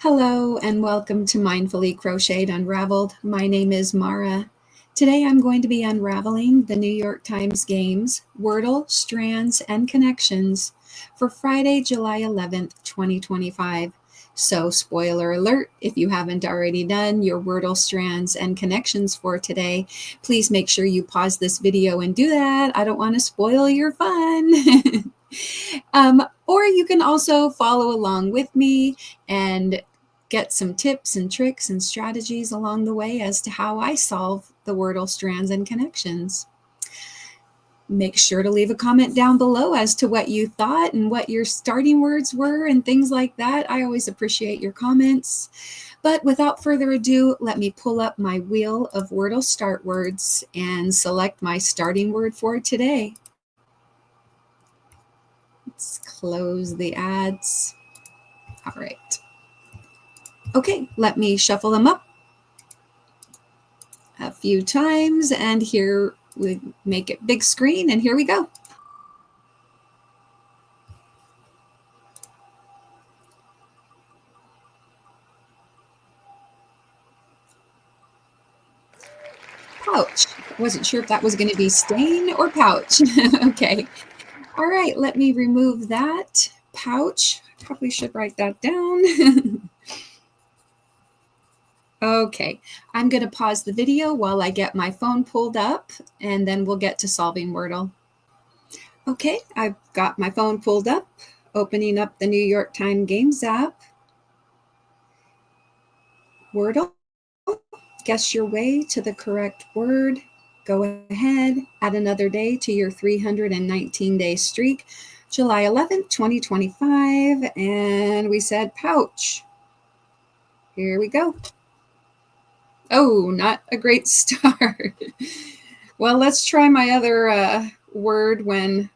Hello and welcome to Mindfully Crocheted Unraveled. My name is Mara. Today I'm going to be unraveling the New York Times games, Wordle, Strands, and Connections for Friday, July 11th, 2025. So spoiler alert, if you haven't already done your Wordle, Strands, and Connections for today, please make sure you pause this video and do that. I don't want to spoil your fun. Or you can also follow along with me and get some tips and tricks and strategies along the way as to how I solve the Wordle, Strands, and Connections. Make sure to leave a comment down below as to what you thought and what your starting words were and things like that. I always appreciate your comments. But without further ado, let me pull up my wheel of Wordle start words and select my starting word for today. Let's close the ads. All right. Okay, let me shuffle them up a few times, and here we make it big screen, and here we go. Pouch. Wasn't sure if that was going to be stain or pouch. Okay. All right, let me remove that. Pouch. Probably should write that down. Okay, I'm going to pause the video while I get my phone pulled up, and then we'll get to solving Wordle. Okay, I've got my phone pulled up, opening up the New York Times Games app. Wordle, guess your way to the correct word. Go ahead, add another day to your 319-day streak. July 11th, 2025, and we said pouch. Here we go. Oh, not a great start. Well, let's try my other word when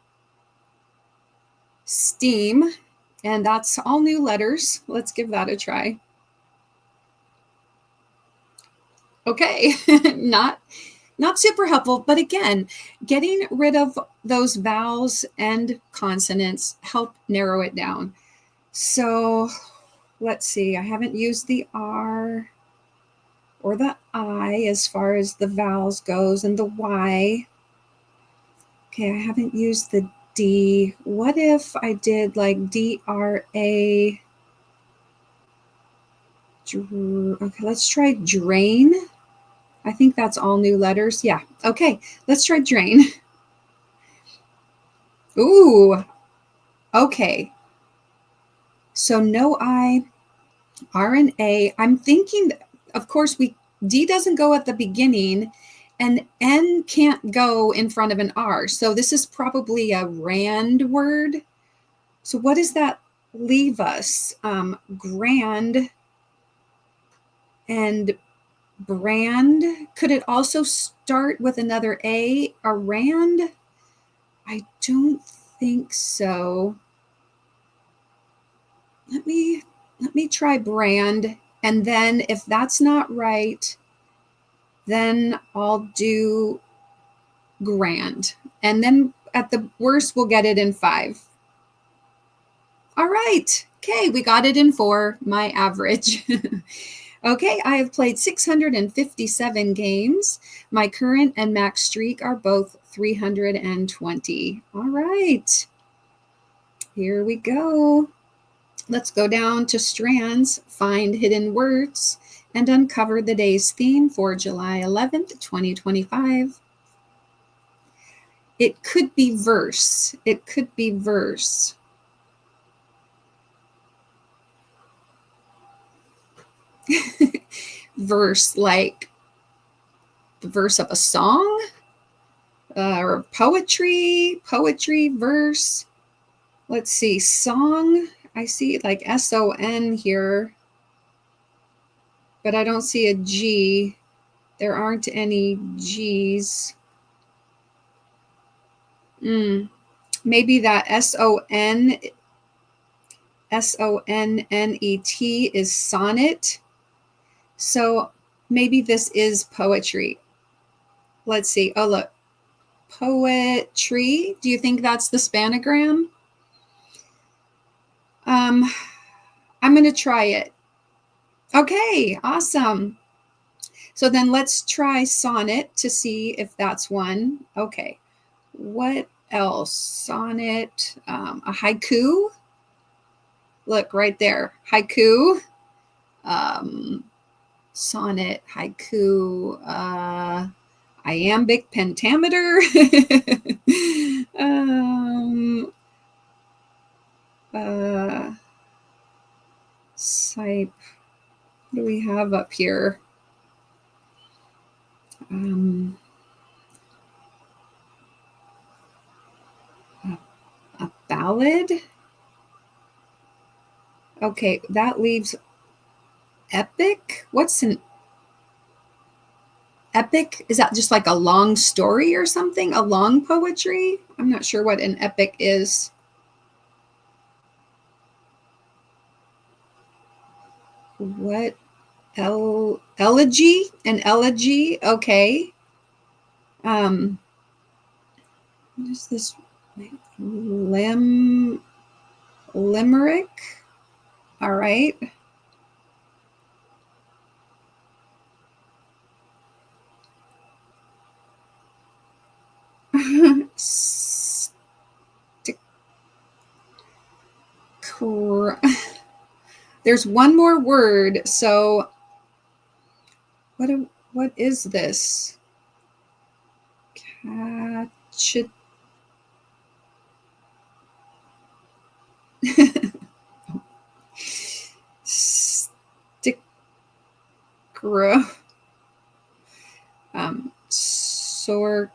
steam, and that's all new letters. Let's give that a try. Okay, not super helpful, but again, getting rid of those vowels and consonants help narrow it down. So let's see, I haven't used the R or the I as far as the vowels goes, and the Y. Okay, I haven't used the D. What if I did like D-R-A? Okay, let's try drain. I think that's all new letters. Yeah, okay, let's try drain. Ooh, okay. So no I, R and A. I'm thinking, of course, D doesn't go at the beginning, and N can't go in front of an R. So this is probably a rand word. So what does that leave us? Grand and brand. Could it also start with another A? A rand? I don't think so. Let me try brand, and then if that's not right, then I'll do grand, and then at the worst we'll get it in 5. All right, okay, we got it in 4, my average. Okay, I have played 657 games. My current and max streak are both 320. All right, here we go. Let's go down to Strands, find hidden words, and uncover the day's theme for July 11th, 2025. It could be verse. It could be verse. Verse, like the verse of a song, or poetry, verse. Let's see, song. I see like S-O-N here, but I don't see a G. There aren't any G's. Maybe that S-O-N-N-E-T is sonnet. So maybe this is poetry. Let's see. Oh, look. Poetry. Do you think that's the spanagram? I'm going to try it. Okay, awesome. So then let's try sonnet to see if that's one. Okay, what else? Sonnet, a haiku. Look right there, haiku. Sonnet, haiku, iambic pentameter. uh, Sipe. What do we have up here? A ballad. Okay, that leaves epic. What's an epic? Is that just like a long story or something? A long poetry? I'm not sure what an epic is. What elegy? An elegy? Okay. What is this? Limerick. All right. There's one more word. So what is this? Catch it. Stickro. Sor.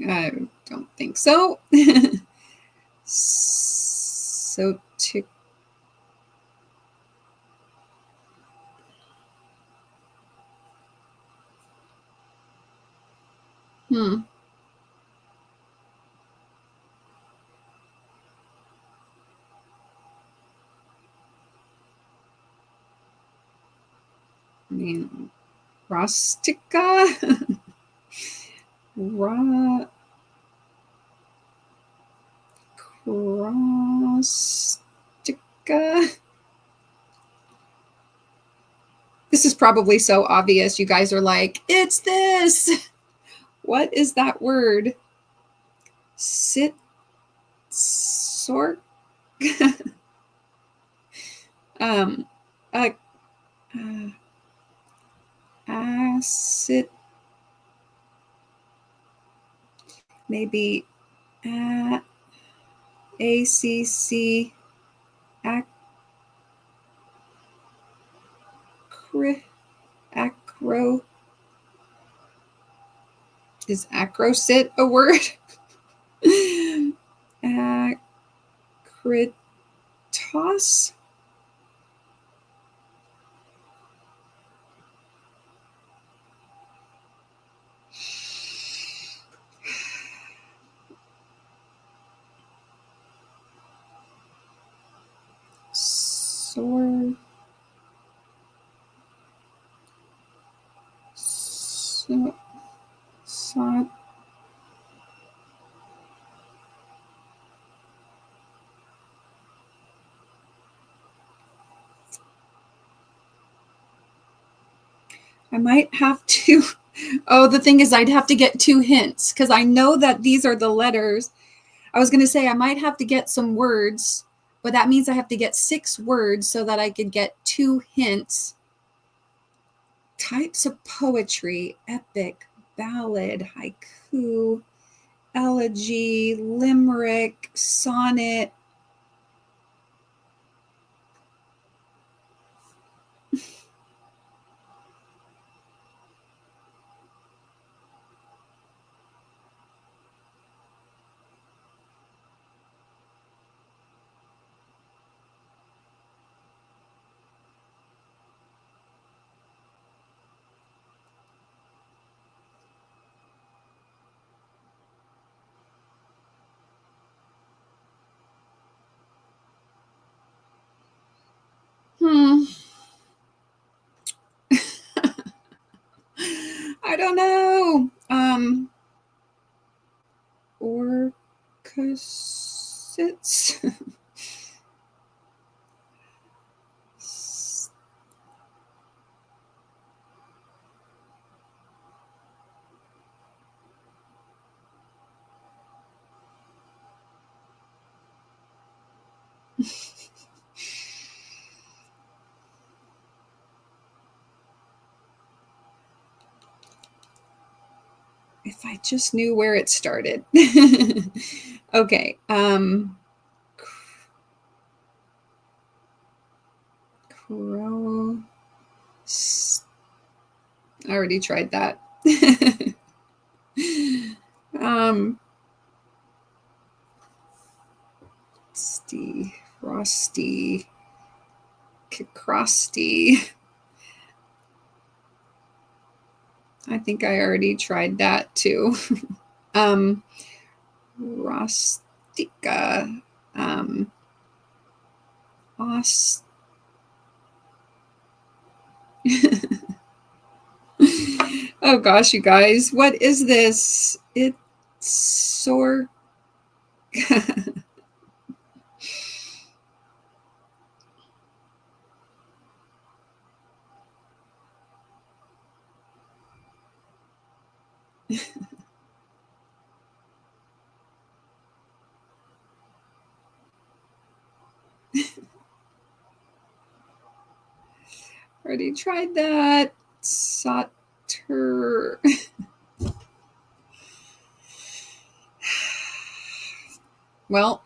I don't think so. So to. I mean, rustica. Rustica. This is probably so obvious. You guys are like, it's this. What is that word? Sort. um, acid. Maybe ACC. Acro. Is acrosit a word? Acritos. Sort. I might have to. Oh, the thing is, I'd have to get 2 hints because I know that these are the letters. I was going to say I might have to get some words, but that means I have to get 6 words so that I could get 2 hints. Types of poetry: epic, ballad, haiku, elegy, limerick, sonnet. I don't know. Orchesits. If I just knew where it started. Okay. Crow. I already tried that. Frosty, Crosty. I think I already tried that too. Rustica. Oh gosh, you guys, what is this? It's sore. Already tried that. Sauter. Well,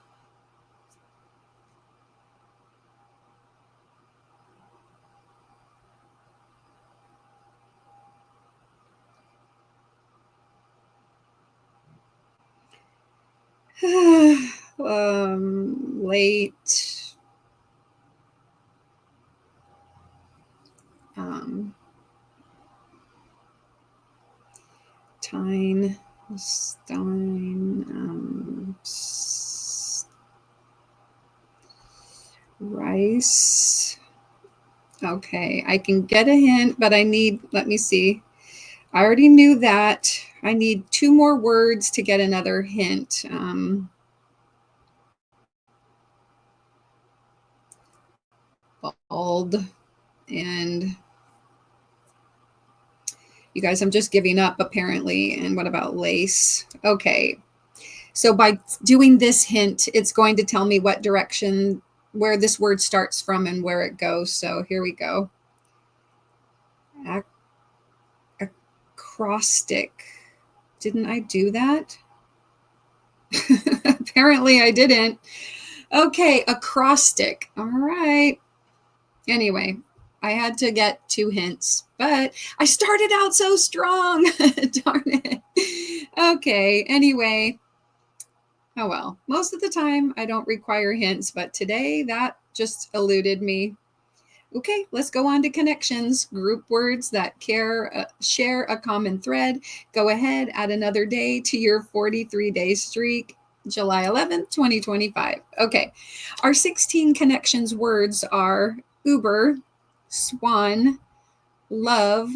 late. Stein, rice. Okay, I can get a hint, but I need, let me see. I already knew that. I need 2 more words to get another hint. Bald. And you guys, I'm just giving up apparently. And what about lace? Okay. So by doing this hint, it's going to tell me what direction, where this word starts from and where it goes. So here we go. Acrostic. Didn't I do that? Apparently I didn't. Okay, acrostic. All right. Anyway, I had to get 2 hints, but I started out so strong. Darn it. Okay, anyway. Oh well, most of the time I don't require hints, but today that just eluded me. Okay, let's go on to connections, group words that share a common thread. Go ahead, add another day to your 43-day streak, July 11th, 2025. Okay, our 16 connections words are Uber, swan, love,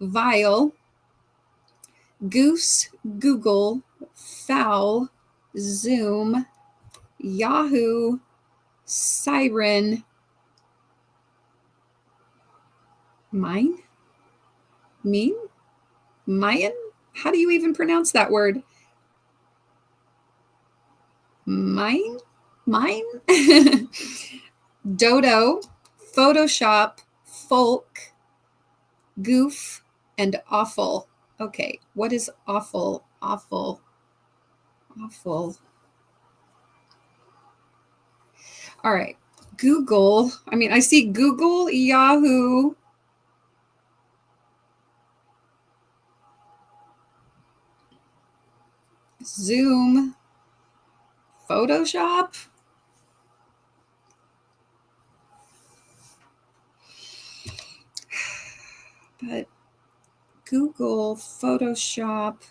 vile, goose, Google, foul, Zoom, Yahoo, siren, mine, mean, Mayan? How do you even pronounce that word? Mine? Dodo, Photoshop, folk, goof, and awful. Okay, what is awful? Awful. All right, Google. I mean, I see Google, Yahoo, Zoom, Photoshop. But Google, Photoshop,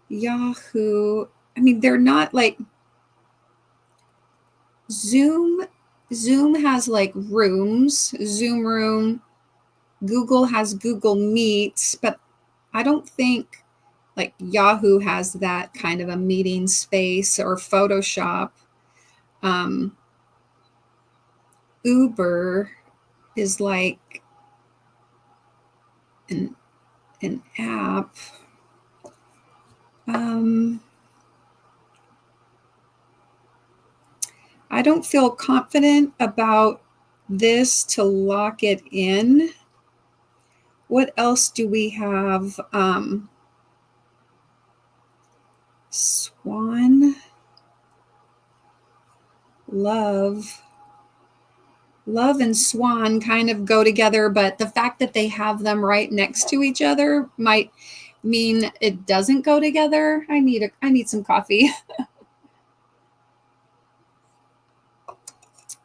Yahoo, I mean, they're not like Zoom. Zoom has like rooms, Zoom room. Google has Google Meets, but I don't think like Yahoo has that kind of a meeting space or Photoshop. Uber is like an app. I don't feel confident about this to lock it in. What else do we have? Swan, love. Love and swan kind of go together, but the fact that they have them right next to each other might mean it doesn't go together. I need some coffee.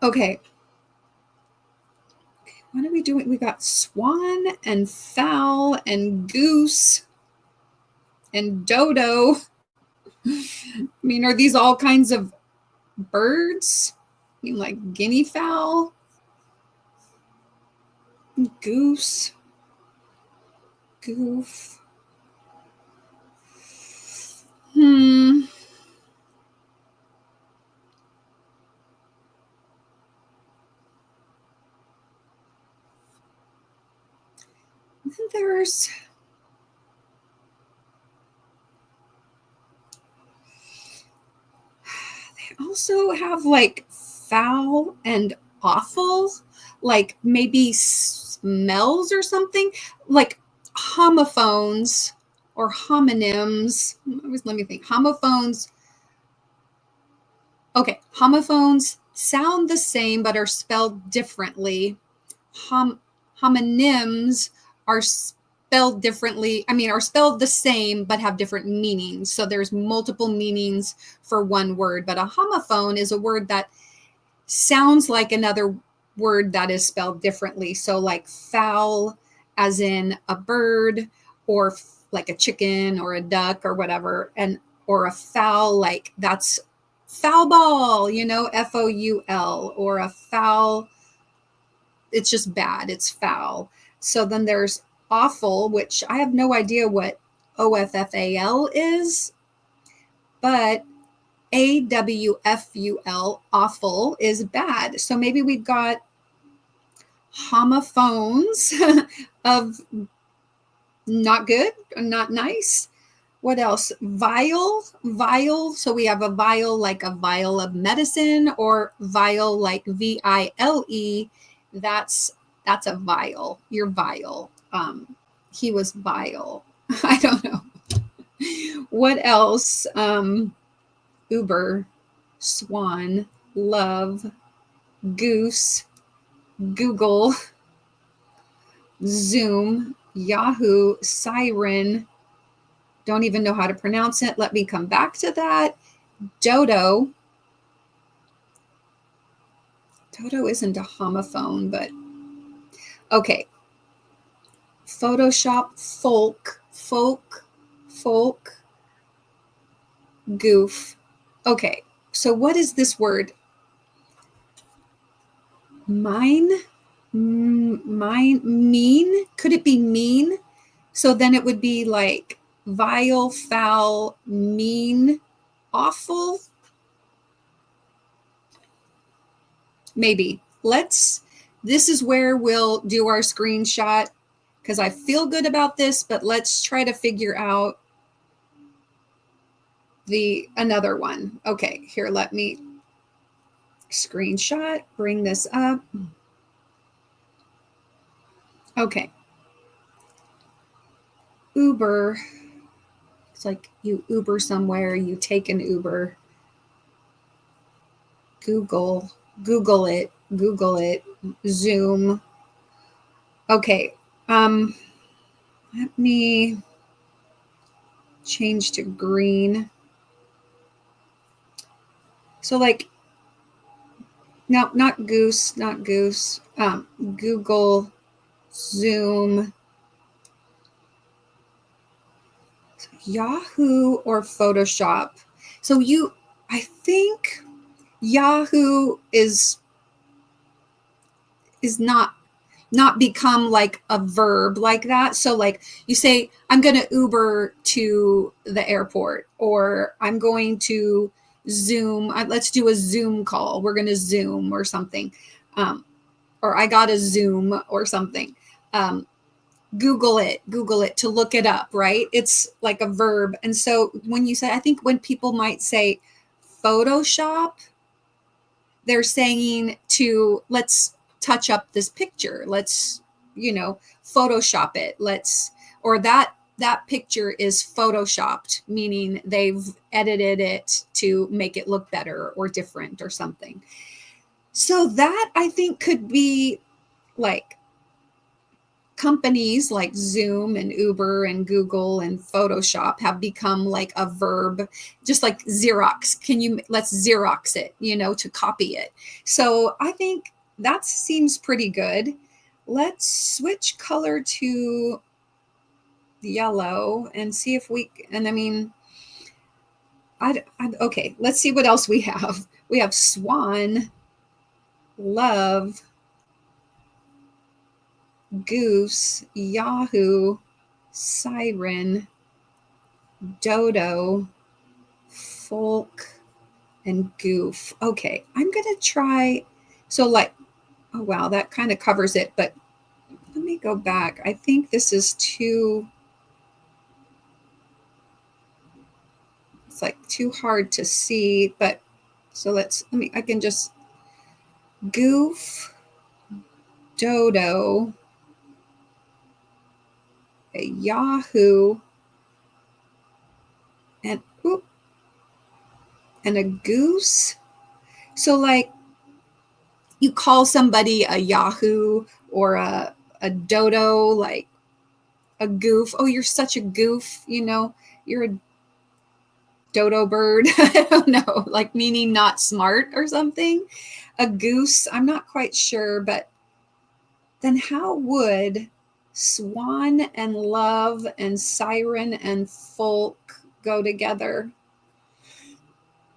Okay. What are we doing? We got swan and fowl and goose and dodo. I mean, are these all kinds of birds? I mean, like guinea fowl, goose, goof. There's also have like foul and awful, like maybe smells or something, like homophones or homonyms. Let me think. Homophones. Okay, homophones sound the same but are spelled differently. Homonyms are spelled differently. I mean, are spelled the same but have different meanings. So there's multiple meanings for one word, but a homophone is a word that sounds like another word that is spelled differently. So like fowl as in a bird, or like a chicken or a duck or whatever, and or a foul, like that's foul ball, you know, FOUL, or a foul, it's just bad, it's foul. So then there's awful, which I have no idea what OFFAL is, but AWFUL, awful, is bad. So maybe we've got homophones of not good, not nice. What else? Vile, vile. So we have a vial like a vial of medicine, or vial like VILE. That's a vial. You're vile. He was vile. I don't know. What else? Uber, swan, love, goose, Google, Zoom, Yahoo, siren. Don't even know how to pronounce it. Let me come back to that. Dodo. Dodo isn't a homophone, but okay. Photoshop, folk, goof. Okay, so what is this word? Mean? Could it be mean? So then it would be like vile, foul, mean, awful. Maybe. This is where we'll do our screenshot, because I feel good about this, but let's try to figure out another one. Okay, here, let me screenshot, bring this up. Okay. Uber. It's like you Uber somewhere, you take an Uber. Google it, Zoom. Okay. Let me change to green. So like, no, not goose. Google, Zoom, Yahoo, or Photoshop. So I think Yahoo is not become like a verb like that. So like you say, I'm going to Uber to the airport, or I'm going to Zoom. Let's do a Zoom call. We're going to Zoom or something. Or I got a Zoom or something. Google it to look it up, right? It's like a verb. And so when you say, I think when people might say Photoshop, they're saying to, let's touch up this picture. Let's, Photoshop it. Or that picture is photoshopped, meaning they've edited it to make it look better or different or something. So that, I think, could be like companies like Zoom and Uber and Google and Photoshop have become like a verb, just like Xerox. Let's Xerox it, to copy it. So I think that seems pretty good. Let's switch color to yellow and see if okay, let's see what else we have. We have swan, love, goose, Yahoo, siren, dodo, folk, and goof. Okay, I'm going to try. So, like, oh, wow, that kind of covers it. But let me go back. I think this is it's like too hard to see. But so I can just goof, dodo, a Yahoo, and and a goose. So, like, you call somebody a Yahoo or a dodo, like a goof. Oh, you're such a goof, you're a dodo bird. I don't know, like meaning not smart or something. A goose, I'm not quite sure, but then how would swan and love and siren and folk go together?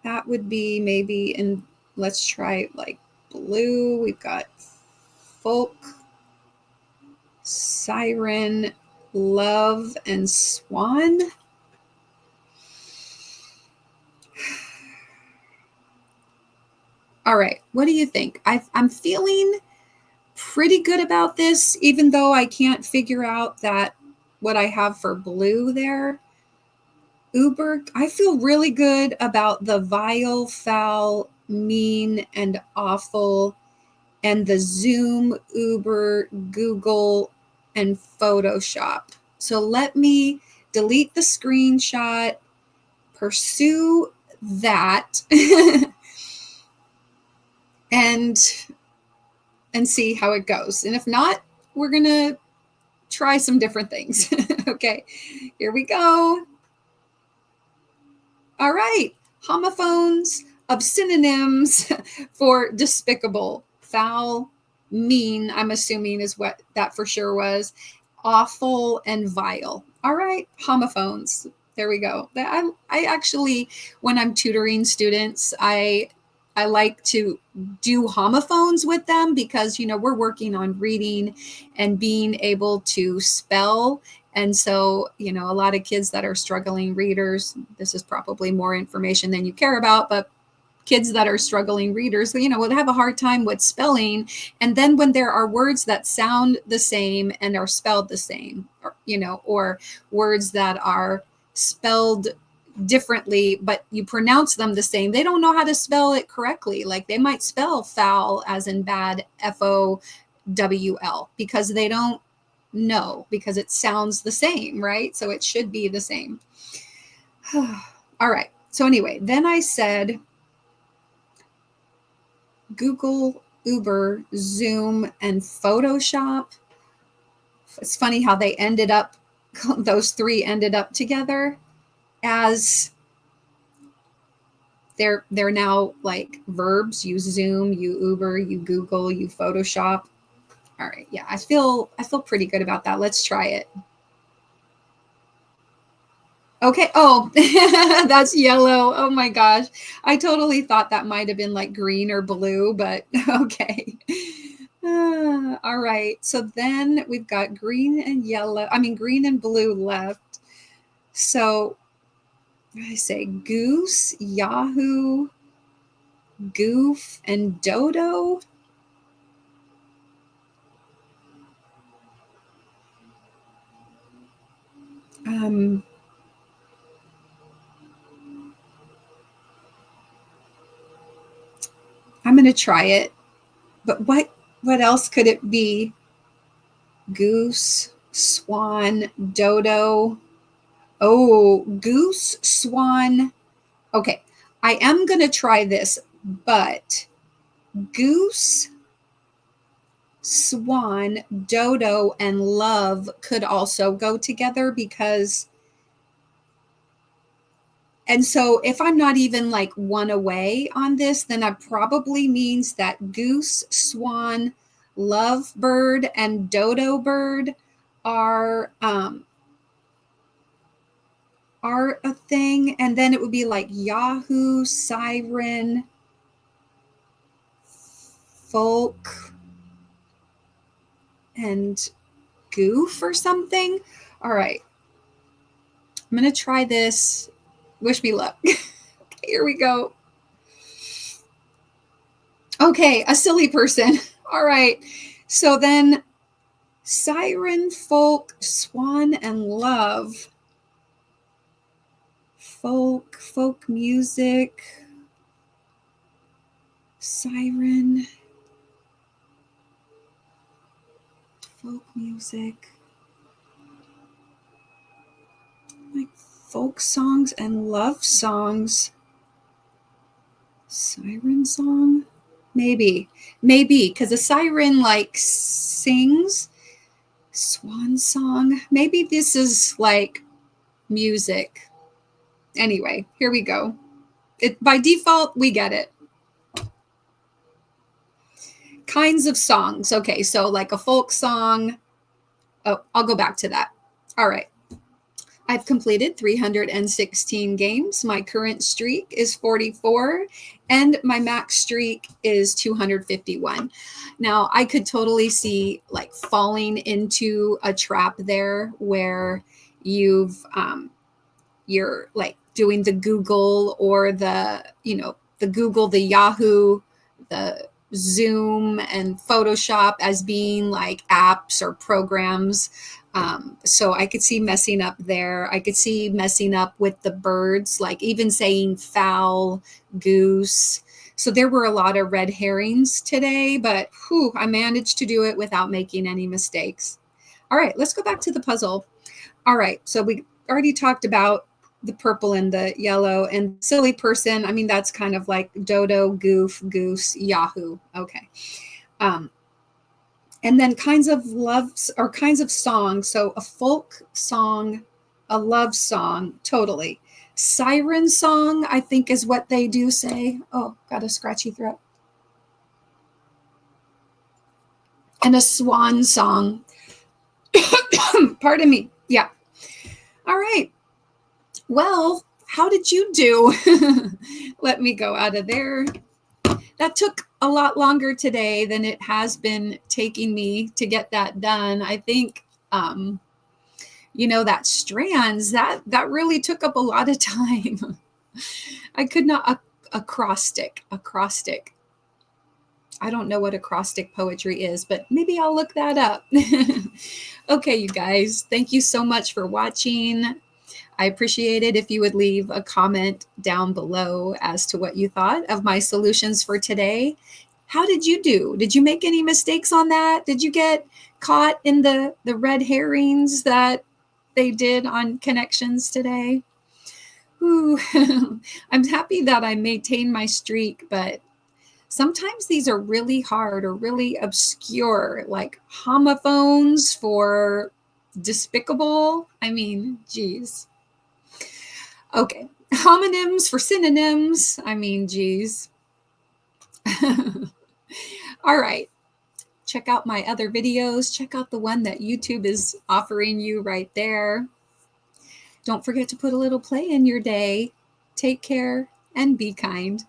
That would be maybe let's try like blue. We've got folk, siren, love, and swan. All right, what do you think? I'm feeling pretty good about this, even though I can't figure out what I have for blue there. Uber, I feel really good about the vile, foul, mean, and awful, and the Zoom, Uber, Google, and Photoshop. So let me delete the screenshot, pursue that, and see how it goes. And if not, we're going to try some different things. Okay, here we go. All right, homophones of synonyms for despicable, foul, mean, I'm assuming is what that for sure was, awful, and vile. All right, homophones. There we go. I actually, when I'm tutoring students, I like to do homophones with them because, we're working on reading and being able to spell. And so, a lot of kids that are struggling readers, this is probably more information than you care about, but kids that are struggling readers, will have a hard time with spelling. And then when there are words that sound the same and are spelled the same, or words that are spelled differently, but you pronounce them the same, they don't know how to spell it correctly. Like they might spell foul as in bad, FOWL, because they don't know, because it sounds the same, right? So it should be the same. All right. So anyway, then I said Google, Uber, Zoom, and Photoshop. It's funny how those three ended up together as they're now like verbs. You Zoom, you Uber, you Google, you Photoshop. All right. Yeah, I feel pretty good about that. Let's try it. Okay. Oh, that's yellow. Oh my gosh. I totally thought that might have been like green or blue, but okay. All right. So then we've got green and blue left. So I say goose, Yahoo, goof, and dodo. Um, I'm going to try it. But what else could it be? Goose, swan, dodo. Oh, goose, swan. Okay, I am going to try this, but goose, swan, dodo, and love could also go together because, and so if I'm not even like one away on this, then that probably means that goose, swan, lovebird, and dodo bird are a thing. And then it would be like Yahoo, siren, folk, and goof or something. All right. I'm going to try this. Wish me luck. Okay, here we go. Okay, a silly person. All right. So then siren, folk, swan, and love. Folk music. Siren. Folk music. Like folk songs and love songs. Siren song? Maybe, because a siren like sings. Swan song. Maybe this is like music. Anyway, here we go. By default, we get it. Kinds of songs. Okay, so like a folk song. Oh, I'll go back to that. All right. I've completed 316 games. My current streak is 44, and my max streak is 251. Now, I could totally see like falling into a trap there where you're like doing the Google or the Google, the Yahoo, the Zoom and Photoshop as being like apps or programs. So I could see messing up there. I could see messing up with the birds, like even saying fowl, goose. So there were a lot of red herrings today, but I managed to do it without making any mistakes. All right, let's go back to the puzzle. All right, so we already talked about the purple and the yellow, and silly person. I mean, that's kind of like dodo, goof, goose, Yahoo. Okay. And then kinds of loves or kinds of songs. So a folk song, a love song, totally. Siren song, I think, is what they do say. Oh, got a scratchy throat. And a swan song. Pardon me. Yeah. All right. Well, how did you do? Let me go out of there. That took a lot longer today than it has been taking me to get that done. I think, that strands, that really took up a lot of time. I could not, acrostic. I don't know what acrostic poetry is, but maybe I'll look that up. Okay, you guys, thank you so much for watching. I appreciate it if you would leave a comment down below as to what you thought of my solutions for today. How did you do? Did you make any mistakes on that? Did you get caught in the red herrings that they did on connections today? Ooh, I'm happy that I maintained my streak, but sometimes these are really hard or really obscure, like homophones for despicable. I mean, geez. Okay, homonyms for synonyms. I mean, geez. All right. Check out my other videos. Check out the one that YouTube is offering you right there. Don't forget to put a little play in your day. Take care and be kind.